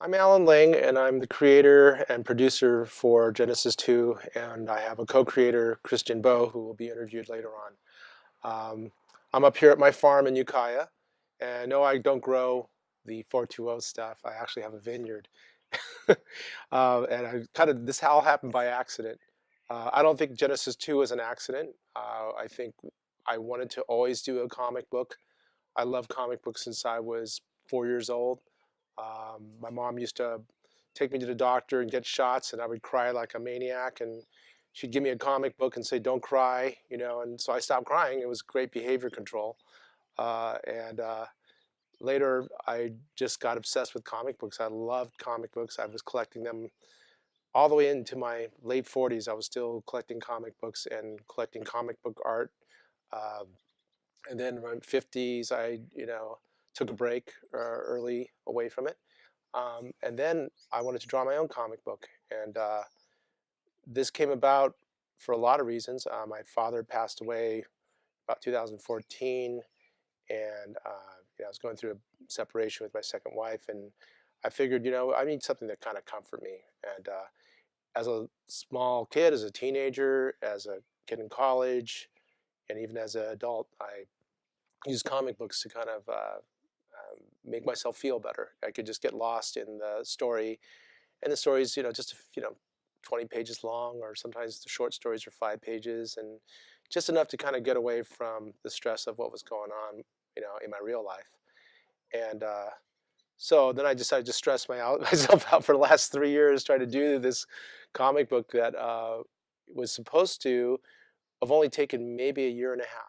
I'm Alan Ling, and I'm the creator and producer for Genesis 2, and I have a co-creator, Christian Bowe, who will be interviewed later on. Um, I'm up here at my farm in Ukiah, and no, I don't grow the 420 stuff. I actually have a vineyard. And this all happened by accident. I don't think Genesis 2 is an accident. I think I wanted to always do a comic book. I love comic books since I was 4 years old. My mom used to take me to the doctor and get shots, and I would cry like a maniac. And she'd give me a comic book and say, "Don't cry," And so I stopped crying. It was great behavior control. And later, I just got obsessed with comic books. I loved comic books. I was collecting them all the way into my late 40s. I was still collecting comic books and collecting comic book art. Uh, and then around 50s, I took a break early away from it. And then I wanted to draw my own comic book. And this came about for a lot of reasons. My father passed away about 2014, and I was going through a separation with my second wife, and I figured, I need something to kind of comfort me. And as a small kid, as a teenager, as a kid in college, and even as an adult, I used comic books to kind of make myself feel better. I could just get lost in the story, and the story's just 20 pages long, or sometimes the short stories are 5 pages, and just enough to kind of get away from the stress of what was going on, in my real life. And so then I decided to stress myself out for the last 3 years trying to do this comic book that was supposed to have only taken maybe a year and a half.